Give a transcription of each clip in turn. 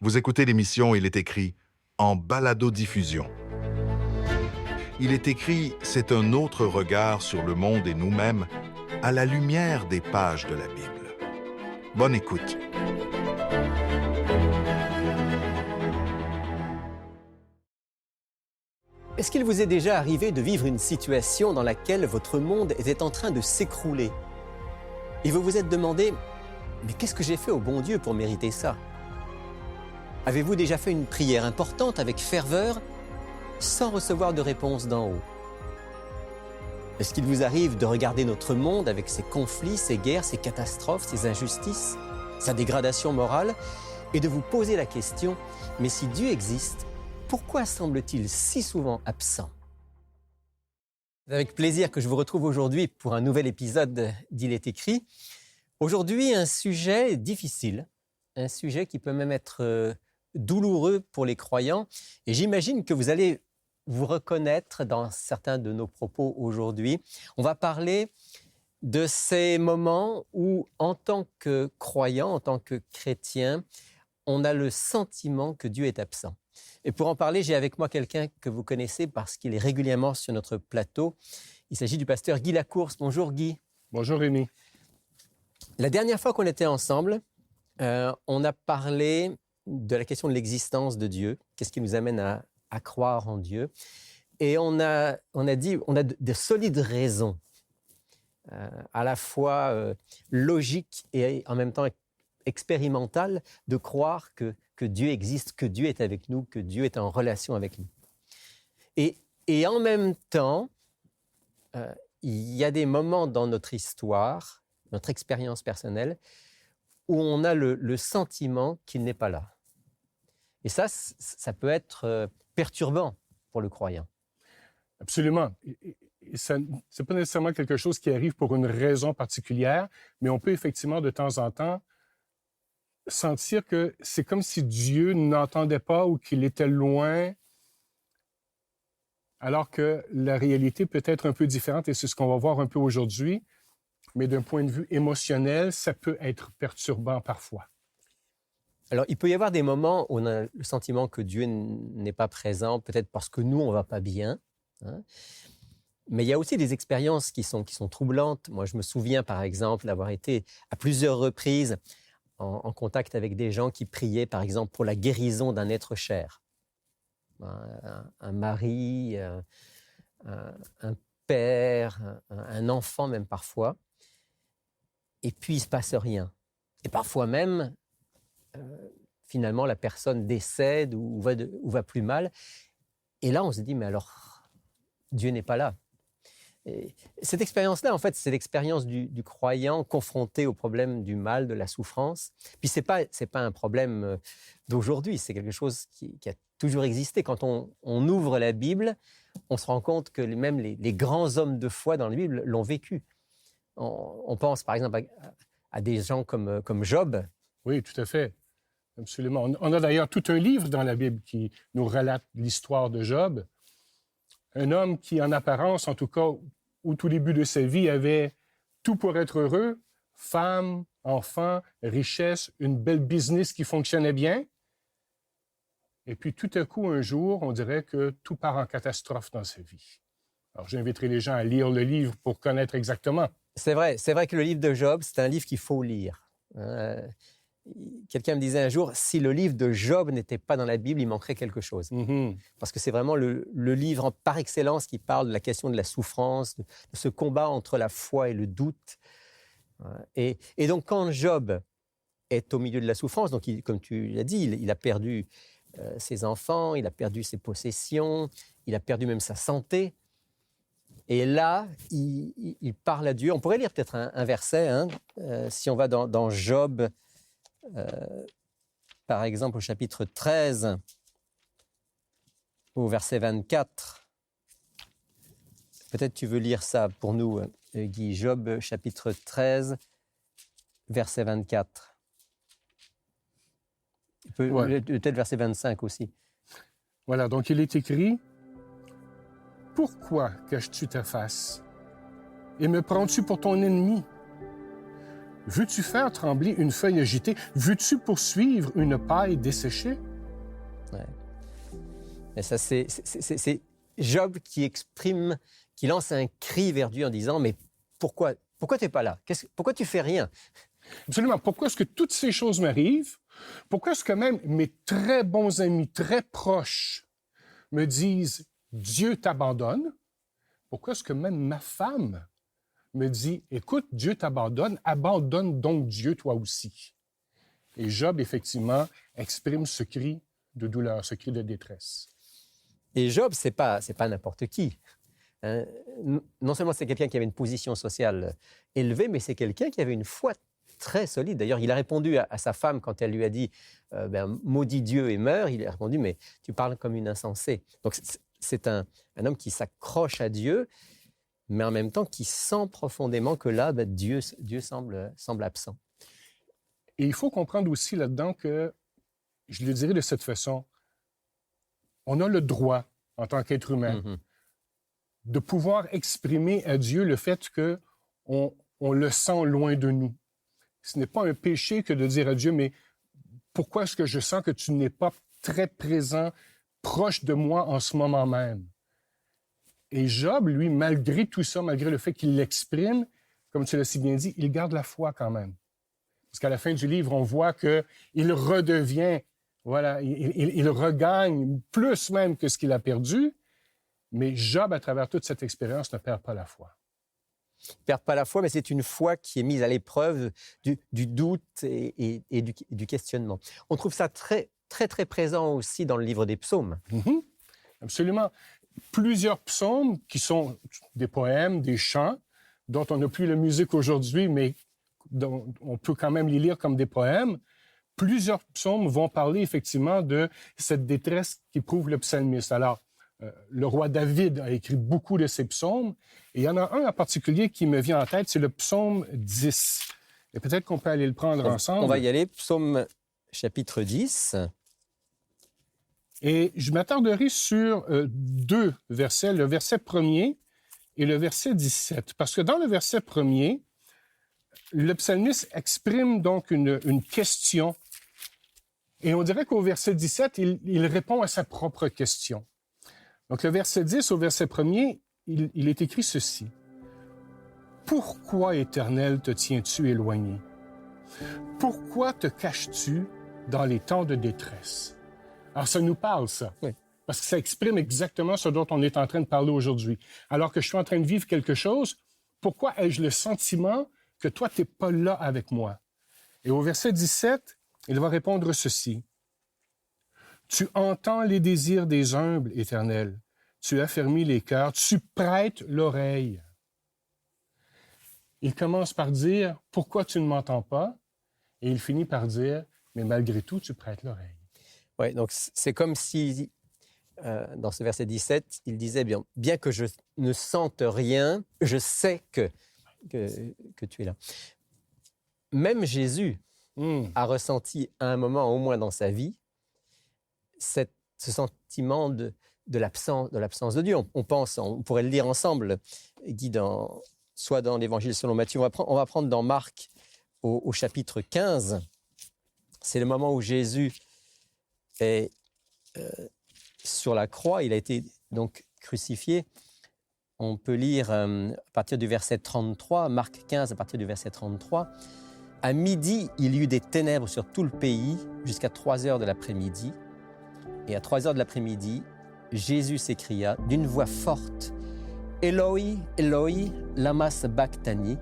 Vous écoutez l'émission Il est écrit en balado-diffusion. Il est écrit, c'est un autre regard sur le monde et nous-mêmes à la lumière des pages de la Bible. Bonne écoute. Est-ce qu'il vous est déjà arrivé de vivre une situation dans laquelle votre monde était en train de s'écrouler et vous vous êtes demandé « Mais qu'est-ce que j'ai fait au bon Dieu pour mériter ça ?» Avez-vous déjà fait une prière importante avec ferveur sans recevoir de réponse d'en haut? Est-ce qu'il vous arrive de regarder notre monde avec ses conflits, ses guerres, ses catastrophes, ses injustices, sa dégradation morale et de vous poser la question « Mais si Dieu existe, pourquoi semble-t-il si souvent absent ?» C'est avec plaisir que je vous retrouve aujourd'hui pour un nouvel épisode d'Il est écrit. Aujourd'hui, un sujet difficile, un sujet qui peut même être douloureux pour les croyants. Et j'imagine que vous allez vous reconnaître dans certains de nos propos aujourd'hui. On va parler de ces moments où, en tant que croyant, en tant que chrétien, on a le sentiment que Dieu est absent. Et pour en parler, j'ai avec moi quelqu'un que vous connaissez parce qu'il est régulièrement sur notre plateau. Il s'agit du pasteur Guy Lacourse. Bonjour Guy. Bonjour Rémi. La dernière fois qu'on était ensemble, on a parlé de la question de l'existence de Dieu. Qu'est-ce qui nous amène à croire en Dieu? Et on a dit, on a de solides raisons, à la fois logiques et en même temps expérimentales, de croire que Dieu existe, que Dieu est avec nous, que Dieu est en relation avec nous. Et en même temps, il y a des moments dans notre histoire, notre expérience personnelle, où on a le sentiment qu'il n'est pas là. Et ça peut être perturbant pour le croyant. Absolument. Ce n'est pas nécessairement quelque chose qui arrive pour une raison particulière, mais on peut effectivement de temps en temps sentir que c'est comme si Dieu n'entendait pas ou qu'il était loin, alors que la réalité peut être un peu différente, et c'est ce qu'on va voir un peu aujourd'hui. Mais d'un point de vue émotionnel, ça peut être perturbant parfois. Alors, il peut y avoir des moments où on a le sentiment que Dieu n'est pas présent, peut-être parce que nous, on ne va pas bien. Hein. Mais il y a aussi des expériences qui sont troublantes. Moi, je me souviens, par exemple, d'avoir été à plusieurs reprises en contact avec des gens qui priaient, par exemple, pour la guérison d'un être cher. Un mari, un père, un enfant même parfois. Et puis, il ne se passe rien. Et parfois même, finalement, la personne décède ou va plus mal. Et là, on se dit, mais alors, Dieu n'est pas là. Et cette expérience-là, en fait, c'est l'expérience du croyant confronté au problème du mal, de la souffrance. Puis, ce n'est pas un problème d'aujourd'hui, c'est quelque chose qui a toujours existé. Quand on ouvre la Bible, on se rend compte que même les grands hommes de foi dans la Bible l'ont vécu. On pense par exemple à des gens comme Job. Oui, tout à fait. Absolument. On a d'ailleurs tout un livre dans la Bible qui nous relate l'histoire de Job. Un homme qui, en apparence, en tout cas, au tout début de sa vie, avait tout pour être heureux, femme, enfants, richesse, une belle business qui fonctionnait bien. Et puis tout à coup, un jour, on dirait que tout part en catastrophe dans sa vie. Alors, j'inviterai les gens à lire le livre pour connaître exactement. C'est vrai que le livre de Job, c'est un livre qu'il faut lire. Quelqu'un me disait un jour, si le livre de Job n'était pas dans la Bible, il manquerait quelque chose. Mm-hmm. Parce que c'est vraiment le livre par excellence qui parle de la question de la souffrance, de ce combat entre la foi et le doute. Et donc, quand Job est au milieu de la souffrance, donc comme tu l'as dit, il a perdu ses enfants, il a perdu ses possessions, il a perdu même sa santé. Et là, il parle à Dieu. On pourrait lire peut-être un verset, si on va dans Job, par exemple au chapitre 13, au verset 24. Peut-être tu veux lire ça pour nous, Guy. Job, chapitre 13, verset 24. Peut-être verset 25 aussi. Voilà, donc il est écrit « Pourquoi caches-tu ta face et me prends-tu pour ton ennemi? Veux-tu faire trembler une feuille agitée? Veux-tu poursuivre une paille desséchée? Ouais. Et ça, c'est Job qui exprime, qui lance un cri vers Dieu en disant « Mais pourquoi tu n'es pas là? Pourquoi tu fais rien? » Absolument. Pourquoi est-ce que toutes ces choses m'arrivent? Pourquoi est-ce que même mes très bons amis, très proches, me disent « Dieu t'abandonne » ? Pourquoi est-ce que même ma femme me dit « Écoute, Dieu t'abandonne, abandonne donc Dieu toi aussi ». Et Job, effectivement, exprime ce cri de douleur, ce cri de détresse. Et Job, c'est pas n'importe qui. Hein. Non seulement c'est quelqu'un qui avait une position sociale élevée, mais c'est quelqu'un qui avait une foi très solide. D'ailleurs, il a répondu à sa femme quand elle lui a dit maudit Dieu et meurt. Il a répondu, mais tu parles comme une insensée. Donc, c'est un homme qui s'accroche à Dieu, mais en même temps qui sent profondément que là, Dieu semble absent. Et il faut comprendre aussi là-dedans que, je le dirais de cette façon, on a le droit, en tant qu'être humain, de pouvoir exprimer à Dieu le fait qu'on le sent loin de nous. Ce n'est pas un péché que de dire à Dieu, mais pourquoi est-ce que je sens que tu n'es pas très présent, proche de moi en ce moment même? Et Job, lui, malgré tout ça, malgré le fait qu'il l'exprime, comme tu l'as si bien dit, il garde la foi quand même. Parce qu'à la fin du livre, on voit qu'il redevient, voilà, il regagne plus même que ce qu'il a perdu, mais Job, à travers toute cette expérience, ne perd pas la foi. Il ne perd pas la foi, mais c'est une foi qui est mise à l'épreuve du doute et du questionnement. On trouve ça très, très, très présent aussi dans le livre des psaumes. Absolument. Plusieurs psaumes qui sont des poèmes, des chants, dont on n'a plus la musique aujourd'hui, mais dont on peut quand même les lire comme des poèmes. Plusieurs psaumes vont parler effectivement de cette détresse qu'éprouve le psalmiste. Alors, le roi David a écrit beaucoup de ces psaumes, et il y en a un en particulier qui me vient en tête, c'est le psaume 10. Et peut-être qu'on peut aller le prendre ensemble. On va y aller, psaume chapitre 10. Et je m'attarderai sur deux versets, le verset 1er et le verset 17. Parce que dans le verset 1er, le psalmiste exprime donc une question. Et on dirait qu'au verset 17, il répond à sa propre question. Donc le verset 10 au verset 1er, il est écrit ceci. « Pourquoi, Éternel, te tiens-tu éloigné? Pourquoi te caches-tu dans les temps de détresse? » Alors, ça nous parle, ça. Oui. Parce que ça exprime exactement ce dont on est en train de parler aujourd'hui. Alors que je suis en train de vivre quelque chose, pourquoi ai-je le sentiment que toi, tu n'es pas là avec moi? Et au verset 17, il va répondre ceci. « Tu entends les désirs des humbles, Éternel. Tu affermis les cœurs. Tu prêtes l'oreille. » Il commence par dire « Pourquoi tu ne m'entends pas? » Et il finit par dire « Mais malgré tout, tu prêtes l'oreille. » Oui, donc c'est comme si, dans ce verset 17, il disait bien que je ne sente rien, je sais que tu es là. Même Jésus a ressenti à un moment, au moins dans sa vie, ce sentiment de l'absence de Dieu. On pourrait le lire ensemble, Guy, soit dans l'Évangile selon Matthieu. On va prendre dans Marc au chapitre 15. C'est le moment où Jésus est sur la croix, il a été donc crucifié. On peut lire à partir du verset 33, Marc 15 à partir du verset 33. « À midi, il y eut des ténèbres sur tout le pays jusqu'à 3 heures de l'après-midi. Et à 3 heures de l'après-midi, Jésus s'écria d'une voix forte « Eloi, Eloi, lama sabachthani »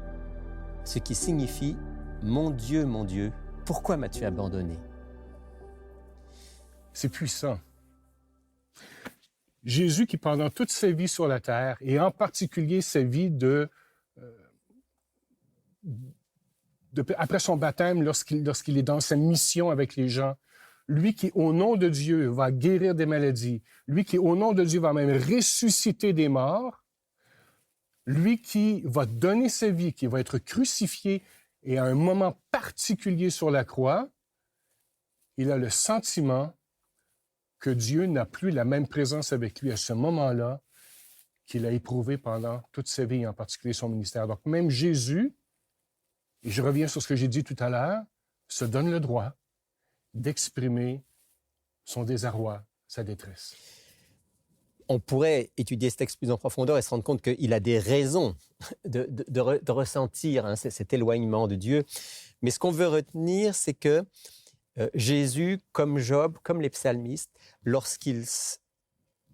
ce qui signifie « Mon Dieu, pourquoi m'as-tu abandonné ?» C'est puissant. Jésus qui, pendant toute sa vie sur la terre, et en particulier sa vie après son baptême, lorsqu'il est dans sa mission avec les gens, lui qui, au nom de Dieu, va guérir des maladies, lui qui, au nom de Dieu, va même ressusciter des morts, lui qui va donner sa vie, qui va être crucifié, et à un moment particulier sur la croix, il a le sentiment que Dieu n'a plus la même présence avec lui à ce moment-là qu'il a éprouvé pendant toute sa vie, en particulier son ministère. Donc même Jésus et je reviens sur ce que j'ai dit tout à l'heure, se donne le droit d'exprimer son désarroi, sa détresse. On pourrait étudier ce texte plus en profondeur et se rendre compte qu'il a des raisons de ressentir cet éloignement de Dieu. Mais ce qu'on veut retenir, c'est que Jésus, comme Job, comme les psalmistes, lorsqu'ils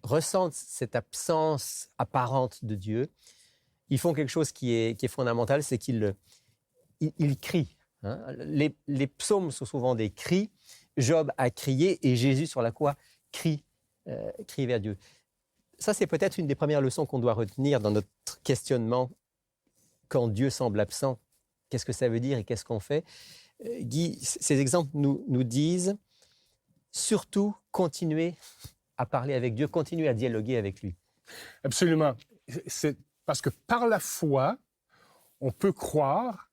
ressentent cette absence apparente de Dieu, ils font quelque chose qui est fondamental, c'est qu'ils crient. Hein. Les psaumes sont souvent des cris. Job a crié et Jésus sur la croix crie vers Dieu. Ça, c'est peut-être une des premières leçons qu'on doit retenir dans notre questionnement. Quand Dieu semble absent, qu'est-ce que ça veut dire et qu'est-ce qu'on fait? Guy, ces exemples nous disent surtout continuer à parler avec Dieu, continuer à dialoguer avec lui. Absolument. C'est parce que par la foi, on peut croire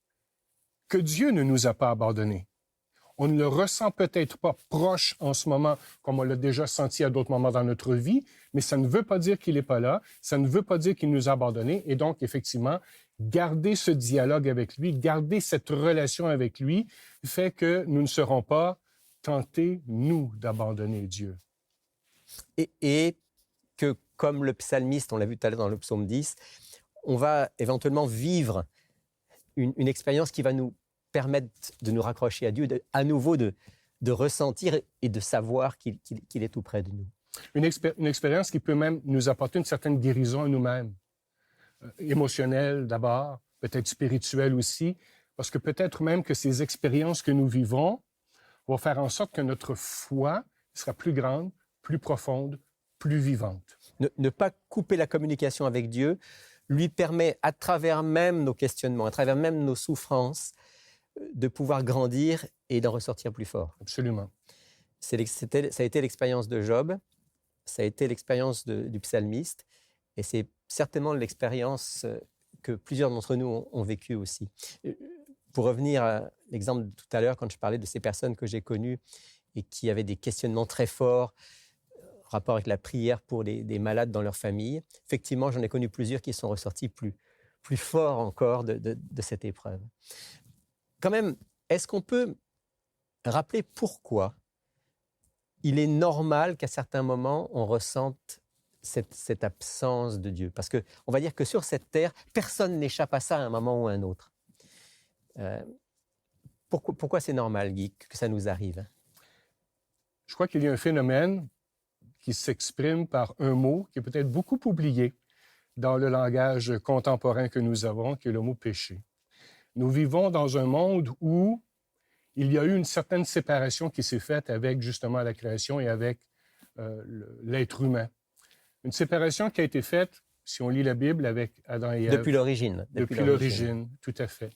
que Dieu ne nous a pas abandonnés. On ne le ressent peut-être pas proche en ce moment, comme on l'a déjà senti à d'autres moments dans notre vie, mais ça ne veut pas dire qu'il n'est pas là, ça ne veut pas dire qu'il nous a abandonnés. Et donc, effectivement, garder ce dialogue avec lui, garder cette relation avec lui, fait que nous ne serons pas tentés, nous, d'abandonner Dieu. Et que, comme le psalmiste, on l'a vu tout à l'heure dans le psaume 10, on va éventuellement vivre une expérience qui va nous permettre de nous raccrocher à Dieu, à nouveau de ressentir et de savoir qu'il est tout près de nous. Une expérience qui peut même nous apporter une certaine guérison à nous-mêmes. Émotionnelle d'abord, peut-être spirituelle aussi, parce que peut-être même que ces expériences que nous vivons vont faire en sorte que notre foi sera plus grande, plus profonde, plus vivante. Ne pas couper la communication avec Dieu lui permet, à travers même nos questionnements, à travers même nos souffrances, de pouvoir grandir et d'en ressortir plus fort. Absolument. Ça a été l'expérience de Job, ça a été l'expérience du psalmiste, et c'est certainement l'expérience que plusieurs d'entre nous ont vécue aussi. Pour revenir à l'exemple de tout à l'heure, quand je parlais de ces personnes que j'ai connues et qui avaient des questionnements très forts, en rapport avec la prière pour des malades dans leur famille, effectivement, j'en ai connu plusieurs qui sont ressortis plus forts encore de cette épreuve. Quand même, est-ce qu'on peut rappeler pourquoi il est normal qu'à certains moments, on ressente cette absence de Dieu? Parce qu'on va dire que sur cette terre, personne n'échappe à ça à un moment ou à un autre. Pourquoi c'est normal, Guy, que ça nous arrive? Je crois qu'il y a un phénomène qui s'exprime par un mot qui est peut-être beaucoup oublié dans le langage contemporain que nous avons, qui est le mot péché. Nous vivons dans un monde où il y a eu une certaine séparation qui s'est faite avec justement la création et avec l'être humain. Une séparation qui a été faite, si on lit la Bible, avec Adam et Ève. Depuis l'origine. Depuis l'origine, tout à fait.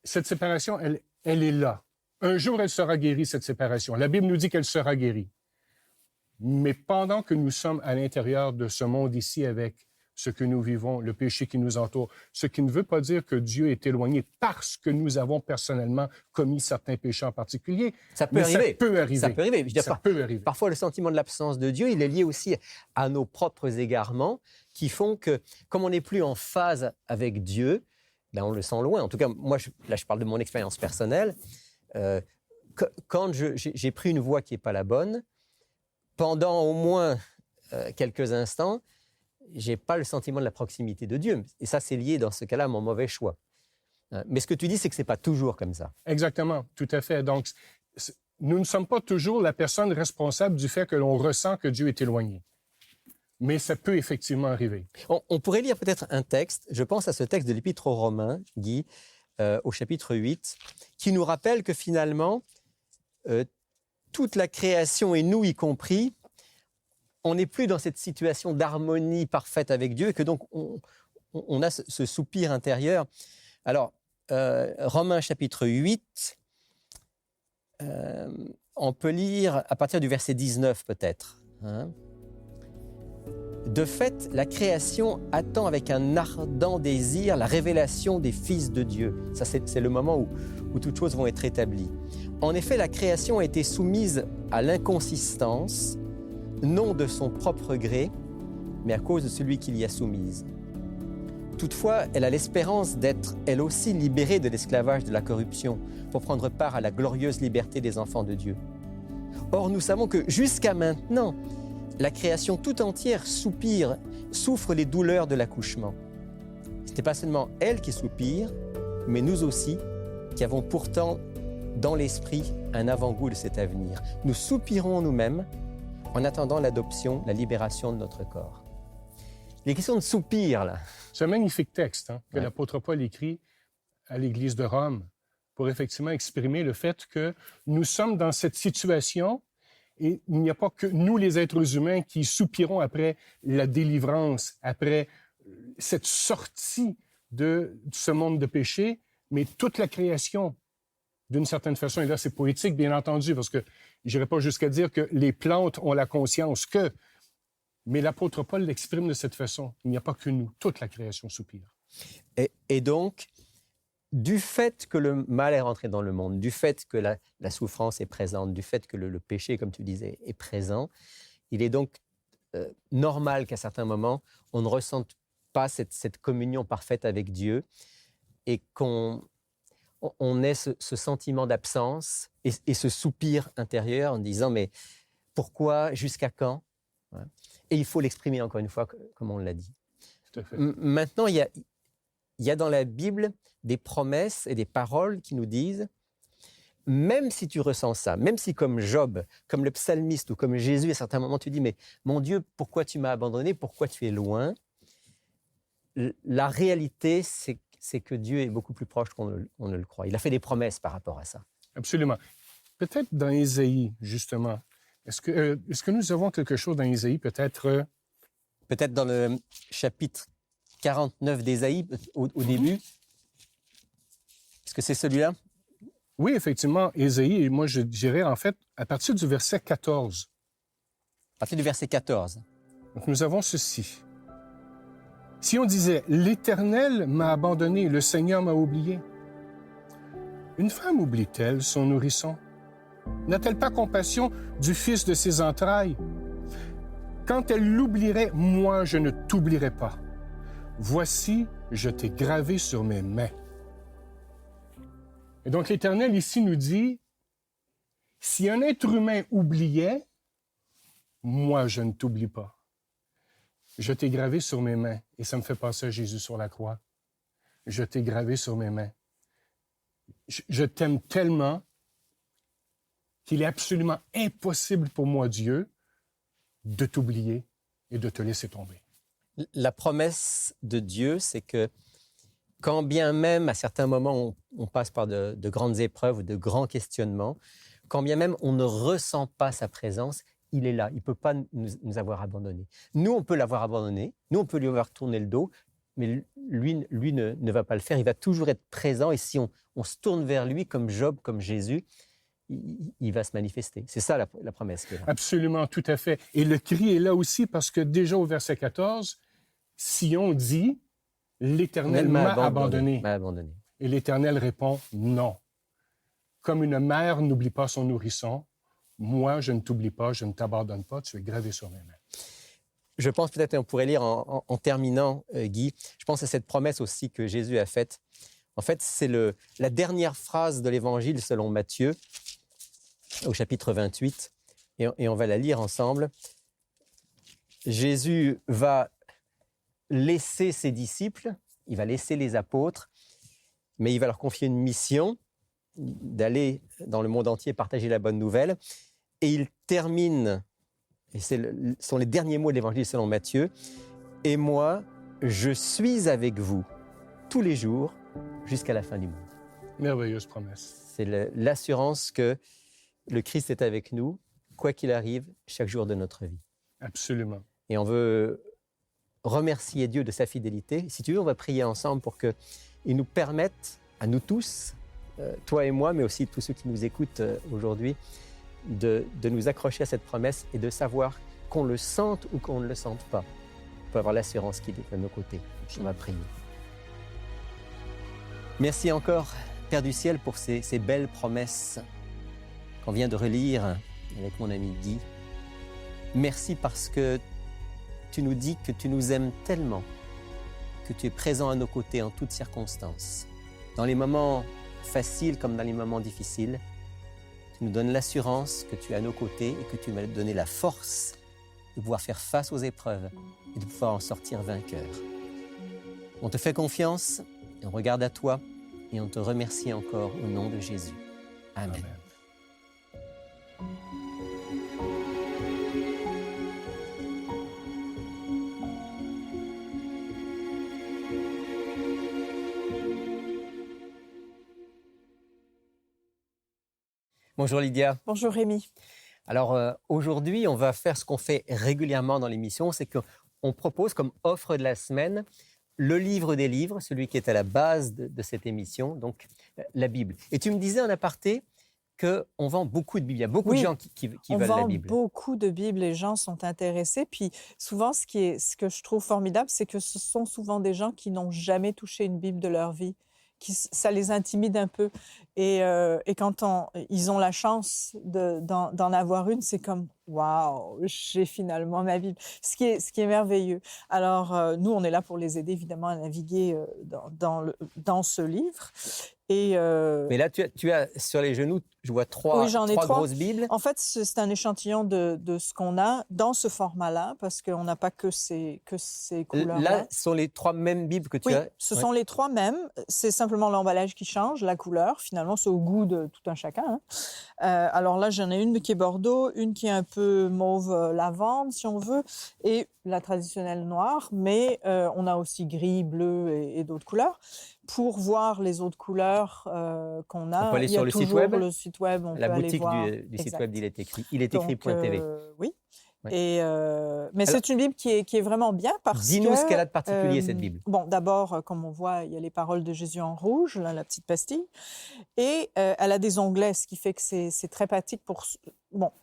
Cette séparation, elle est là. Un jour, elle sera guérie, cette séparation. La Bible nous dit qu'elle sera guérie. Mais pendant que nous sommes à l'intérieur de ce monde ici avec ce que nous vivons, le péché qui nous entoure, ce qui ne veut pas dire que Dieu est éloigné parce que nous avons personnellement commis certains péchés en particulier. Ça peut arriver. Ça peut arriver. Ça peut arriver. Je veux dire, ça peut arriver. Parfois, le sentiment de l'absence de Dieu, il est lié aussi à nos propres égarements qui font que, comme on n'est plus en phase avec Dieu, ben on le sent loin. En tout cas, moi, là, je parle de mon expérience personnelle. Quand j'ai pris une voie qui n'est pas la bonne, pendant au moins quelques instants, je n'ai pas le sentiment de la proximité de Dieu. Et ça, c'est lié dans ce cas-là à mon mauvais choix. Mais ce que tu dis, c'est que ce n'est pas toujours comme ça. Exactement, tout à fait. Donc, nous ne sommes pas toujours la personne responsable du fait que l'on ressent que Dieu est éloigné. Mais ça peut effectivement arriver. On pourrait lire peut-être un texte, je pense à ce texte de l'Épître aux Romains, Guy, au chapitre 8, qui nous rappelle que finalement, toute la création, et nous y compris, on n'est plus dans cette situation d'harmonie parfaite avec Dieu, et que donc on a ce soupir intérieur. Alors, Romains chapitre 8, on peut lire à partir du verset 19 peut-être. Hein. De fait, la création attend avec un ardent désir la révélation des fils de Dieu. Ça, c'est le moment où toutes choses vont être établies. En effet, la création a été soumise à l'inconsistance, non de son propre gré, mais à cause de celui qui l'y a soumise. Toutefois, elle a l'espérance d'être, elle aussi, libérée de l'esclavage de la corruption pour prendre part à la glorieuse liberté des enfants de Dieu. Or, nous savons que jusqu'à maintenant, la création tout entière soupire, souffre les douleurs de l'accouchement. Ce n'est pas seulement elle qui soupire, mais nous aussi, qui avons pourtant dans l'esprit un avant-goût de cet avenir. Nous soupirons nous-mêmes en attendant l'adoption, la libération de notre corps. Les questions de soupir, là. C'est un magnifique texte que Ouais. l'apôtre Paul écrit à l'Église de Rome pour effectivement exprimer le fait que nous sommes dans cette situation et il n'y a pas que nous, les êtres humains, qui soupirons après la délivrance, après cette sortie de ce monde de péché, mais toute la création, d'une certaine façon. Et là, c'est poétique, bien entendu, parce que je n'irai pas jusqu'à dire que les plantes ont la conscience que... Mais l'apôtre Paul l'exprime de cette façon. Il n'y a pas que nous, toute la création soupire. Et donc, du fait que le mal est rentré dans le monde, du fait que la souffrance est présente, du fait que le péché, comme tu disais, est présent, il est donc normal qu'à certains moments, on ne ressente pas cette communion parfaite avec Dieu et qu'on ait ce sentiment d'absence et ce soupir intérieur en disant « mais pourquoi, jusqu'à quand ?» Et il faut l'exprimer encore une fois, comme on l'a dit. Tout à fait. Maintenant, il y a dans la Bible des promesses et des paroles qui nous disent, même si tu ressens ça, même si comme Job, comme le psalmiste ou comme Jésus, à certains moments, tu dis, mais mon Dieu, pourquoi tu m'as abandonné? Pourquoi tu es loin? La réalité, c'est que Dieu est beaucoup plus proche qu'on ne le croit. Il a fait des promesses par rapport à ça. Absolument. Peut-être dans Ésaïe, justement. Est-ce que nous avons quelque chose dans Ésaïe, peut-être... Peut-être dans le chapitre 49 d'Ésaïe, au début. Est-ce que c'est celui-là? Oui, effectivement, Ésaïe, et moi je dirais en fait à partir du verset 14. À partir du verset 14. Donc, nous avons ceci. Si on disait « L'Éternel m'a abandonné, le Seigneur m'a oublié », une femme oublie-t-elle son nourrisson? N'a-t-elle pas compassion du fils de ses entrailles? Quand elle l'oublierait, moi, je ne t'oublierai pas. Voici, je t'ai gravé sur mes mains. Et donc, l'Éternel ici nous dit, si un être humain oubliait, moi, je ne t'oublie pas. Je t'ai gravé sur mes mains. Et ça me fait penser à Jésus sur la croix. Je t'ai gravé sur mes mains. Je t'aime tellement qu'il est absolument impossible pour moi, Dieu, de t'oublier et de te laisser tomber. La promesse de Dieu, c'est que quand bien même, à certains moments, on passe par de grandes épreuves ou de grands questionnements, quand bien même on ne ressent pas sa présence, il est là. Il ne peut pas nous avoir abandonnés. Nous, on peut l'avoir abandonné. Nous, on peut lui avoir tourné le dos. Mais lui ne va pas le faire. Il va toujours être présent. Et si on se tourne vers lui, comme Job, comme Jésus, il va se manifester. C'est ça la promesse. Absolument, tout à fait. Et le cri est là aussi parce que déjà au verset 14, Sion dit, « L'Éternel m'a abandonné. » Et l'Éternel répond, « Non. Comme une mère n'oublie pas son nourrisson, moi, je ne t'oublie pas, je ne t'abandonne pas, tu es gravé sur mes mains. » Je pense peut-être, on pourrait lire en terminant, Guy, je pense à cette promesse aussi que Jésus a faite. En fait, c'est la dernière phrase de l'Évangile selon Matthieu, au chapitre 28, et on va la lire ensemble. Jésus va laisser ses disciples, il va laisser les apôtres, mais il va leur confier une mission d'aller dans le monde entier partager la bonne nouvelle. Et il termine, et ce sont les derniers mots de l'Évangile selon Matthieu, « Et moi, je suis avec vous tous les jours jusqu'à la fin du monde. » Merveilleuse promesse. C'est l'assurance que le Christ est avec nous, quoi qu'il arrive, chaque jour de notre vie. Absolument. Et on veut remercier Dieu de sa fidélité. Si tu veux, on va prier ensemble pour qu'il nous permette, à nous tous, toi et moi, mais aussi tous ceux qui nous écoutent aujourd'hui, de nous accrocher à cette promesse et de savoir qu'on le sente ou qu'on ne le sente pas. On peut avoir l'assurance qu'il est à nos côtés. On va prier. Merci encore, Père du ciel, pour ces belles promesses qu'on vient de relire avec mon ami Guy. Merci parce que tu nous dis que tu nous aimes tellement que tu es présent à nos côtés en toutes circonstances. Dans les moments faciles comme dans les moments difficiles, tu nous donnes l'assurance que tu es à nos côtés et que tu m'as donné la force de pouvoir faire face aux épreuves et de pouvoir en sortir vainqueur. On te fait confiance, et on regarde à toi et on te remercie encore au nom de Jésus. Amen. Amen. Bonjour Lydia. Bonjour Rémi. Alors aujourd'hui, on va faire ce qu'on fait régulièrement dans l'émission, c'est qu'on propose comme offre de la semaine le livre des livres, celui qui est à la base de cette émission, donc la Bible. Et tu me disais en aparté qu'on vend beaucoup de Bibles. Il y a beaucoup de gens qui veulent la Bible. On vend beaucoup de Bibles, les gens sont intéressés. Puis souvent, ce que je trouve formidable, c'est que ce sont souvent des gens qui n'ont jamais touché une Bible de leur vie. Ça les intimide un peu. Et quand ils ont la chance d'en avoir une, c'est comme « Waouh, j'ai finalement ma Bible ». Ce qui est merveilleux. Alors, nous, on est là pour les aider, évidemment, à naviguer dans ce livre. Mais là, tu as sur les genoux, je vois trois grosses Bibles. En fait, c'est un échantillon de ce qu'on a dans ce format-là, parce qu'on n'a pas que ces couleurs-là. Là, ce sont les 3 mêmes Bibles que tu as. Ce sont les 3 mêmes. C'est simplement l'emballage qui change, la couleur. Finalement, c'est au goût de tout un chacun. Hein. Alors là, j'en ai une qui est bordeaux, une qui est un peu mauve lavande, si on veut, et la traditionnelle noire. Mais on a aussi gris, bleu et d'autres couleurs. Pour voir les autres couleurs qu'on a, on peut aller sur le site web. Le site web, on la peut boutique aller voir. du site web d'Il est écrit. Il est écrit.tv. Oui. Ouais. Mais c'est une Bible qui est vraiment bien parce que... Dis-nous ce qu'elle a de particulier, cette Bible. Bon, d'abord, comme on voit, il y a les paroles de Jésus en rouge, là, la petite pastille. Et elle a des onglets, ce qui fait que c'est très pratique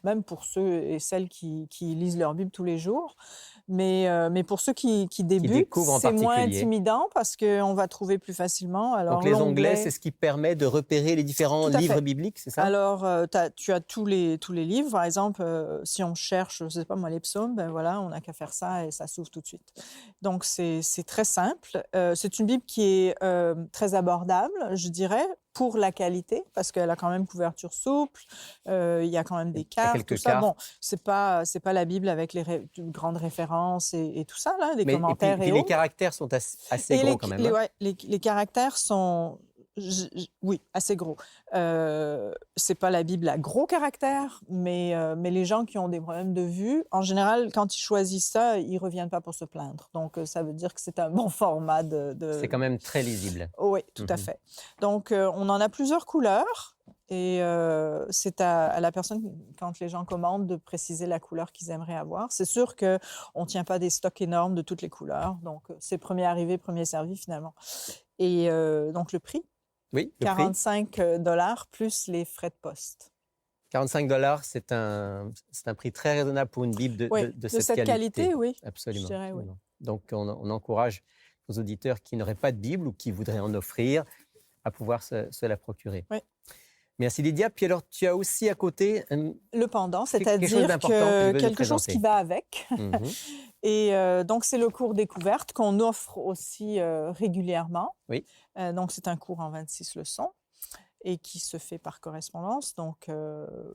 même pour ceux et celles qui lisent leur Bible tous les jours. Mais pour ceux qui débutent, c'est moins intimidant parce qu'on va trouver plus facilement. Alors, donc les onglets, c'est ce qui permet de repérer les différents livres bibliques, c'est ça? Alors, tu as tous les livres. Par exemple, si on cherche, je ne sais pas moi, les psaumes, ben voilà, on n'a qu'à faire ça et ça s'ouvre tout de suite. Donc, c'est très simple. C'est une Bible qui est très abordable, je dirais, pour la qualité, parce qu'elle a quand même couverture souple, il y a quand même des cartes, tout ça. Bon, c'est pas la Bible avec les grandes références et tout ça, là, des commentaires et les caractères sont assez gros quand même. Les caractères sont... oui, assez gros. C'est pas la Bible à gros caractères, mais les gens qui ont des problèmes de vue, en général, quand ils choisissent ça, ils reviennent pas pour se plaindre. Donc, ça veut dire que c'est un bon format de... C'est quand même très lisible. Oui, tout à fait. Donc, on en a plusieurs couleurs. Et c'est à la personne, quand les gens commandent, de préciser la couleur qu'ils aimeraient avoir. C'est sûr qu'on ne tient pas des stocks énormes de toutes les couleurs. Donc, c'est premier arrivé, premier servi, finalement. Et donc, le prix? Oui, le 45 $ plus les frais de poste. 45 $, c'est un prix très raisonnable pour une Bible de cette qualité. Oui. Absolument. Je dirais, oui. Donc, on encourage nos auditeurs qui n'auraient pas de Bible ou qui voudraient en offrir à pouvoir se la procurer. Oui. Merci Lydia. Puis alors, tu as aussi à côté... le pendant, c'est-à-dire quelque chose qui va avec. Et donc, c'est le cours découverte qu'on offre aussi régulièrement. Oui. Donc, c'est un cours en 26 leçons et qui se fait par correspondance. Donc,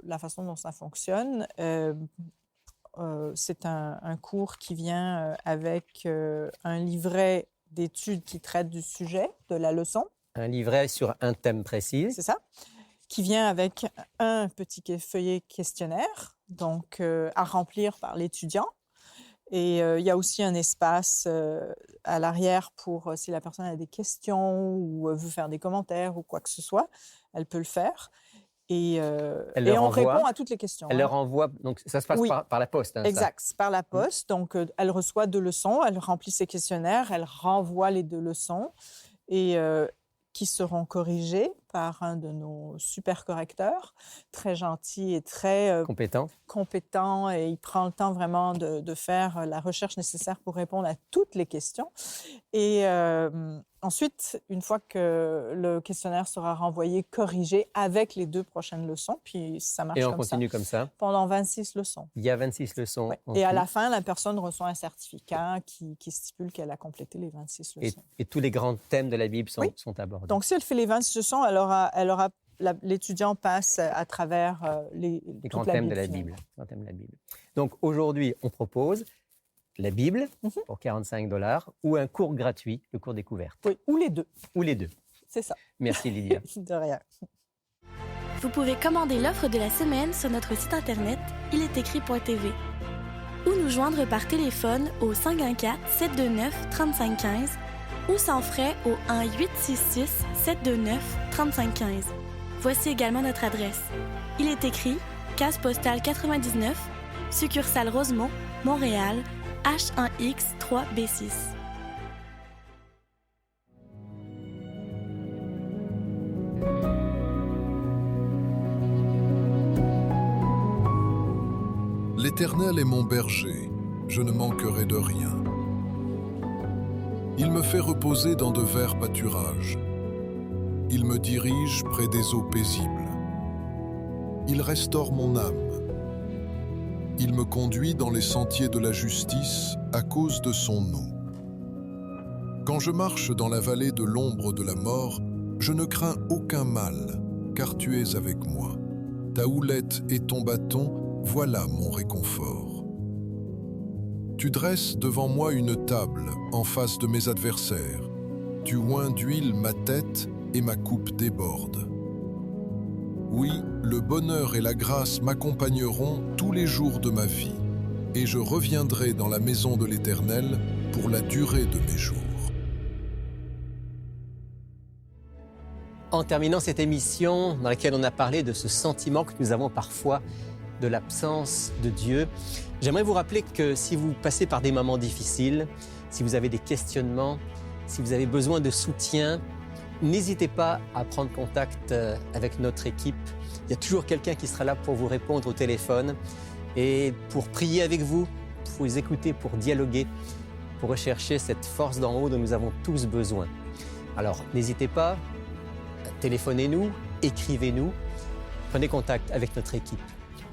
la façon dont ça fonctionne, c'est un cours qui vient avec un livret d'études qui traite du sujet, de la leçon. Un livret sur un thème précis. C'est ça. Qui vient avec un petit feuillet questionnaire, donc à remplir par l'étudiant. Et il y a aussi un espace à l'arrière pour, si la personne a des questions ou veut faire des commentaires ou quoi que ce soit, elle peut le faire. Et on répond à toutes les questions. Elle leur envoie, donc ça se passe par la poste. Hein, exact, c'est par la poste. Donc, elle reçoit 2 leçons, elle remplit ses questionnaires, elle renvoie les 2 leçons et qui seront corrigées par un de nos super correcteurs, très gentil et très Compétent. compétent, et il prend le temps vraiment de faire la recherche nécessaire pour répondre à toutes les questions. Et ensuite, une fois que le questionnaire sera renvoyé, corrigé avec les 2 prochaines leçons, puis ça marche Et on comme ça continue comme ça. pendant 26 leçons. Il y a 26 leçons. Ouais. en Et à tout. la fin, la personne reçoit un certificat qui stipule qu'elle a complété les 26 Et, leçons. et tous les grands thèmes de la Bible sont, Oui. sont abordés. Donc, si elle fait les 26 leçons, l'étudiant passe à travers les toute grands thèmes de la finalement. Bible. Grands thèmes de la Bible. Donc aujourd'hui, on propose la Bible pour 45 $ ou un cours gratuit, le cours découverte. Oui, ou les 2, Ou les deux. c'est ça. Merci Lydia. De rien. Vous pouvez commander l'offre de la semaine sur notre site internet ilestécrit.tv ou nous joindre par téléphone au 514-729-3515 ou sans frais au 1-866-729-3515. Voici également notre adresse. Il est écrit, case postale 99, succursale Rosemont, Montréal, H1X 3B6. L'Éternel est mon berger, je ne manquerai de rien. Il me fait reposer dans de verts pâturages. Il me dirige près des eaux paisibles. Il restaure mon âme. Il me conduit dans les sentiers de la justice à cause de son nom. Quand je marche dans la vallée de l'ombre de la mort, je ne crains aucun mal, car tu es avec moi. Ta houlette et ton bâton, voilà mon réconfort. Tu dresses devant moi une table en face de mes adversaires. Tu oins d'huile ma tête et ma coupe déborde. Oui, le bonheur et la grâce m'accompagneront tous les jours de ma vie, et je reviendrai dans la maison de l'Éternel pour la durée de mes jours. En terminant cette émission dans laquelle on a parlé de ce sentiment que nous avons parfois de l'absence de Dieu, j'aimerais vous rappeler que si vous passez par des moments difficiles, si vous avez des questionnements, si vous avez besoin de soutien, n'hésitez pas à prendre contact avec notre équipe. Il y a toujours quelqu'un qui sera là pour vous répondre au téléphone et pour prier avec vous, pour vous écouter, pour dialoguer, pour rechercher cette force d'en haut dont nous avons tous besoin. Alors, n'hésitez pas, téléphonez-nous, écrivez-nous, prenez contact avec notre équipe.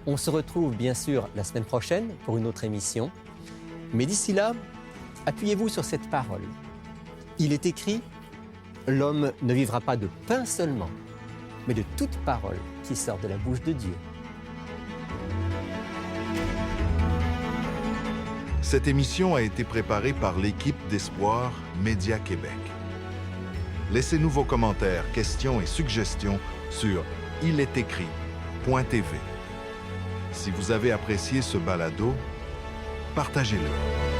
On se retrouve bien sûr la semaine prochaine pour une autre émission. Mais d'ici là, appuyez-vous sur cette parole. Il est écrit, l'homme ne vivra pas de pain seulement, mais de toute parole qui sort de la bouche de Dieu. Cette émission a été préparée par l'équipe d'Espoir Média Québec. Laissez-nous vos commentaires, questions et suggestions sur iletécrit.tv. Si vous avez apprécié ce balado, partagez-le.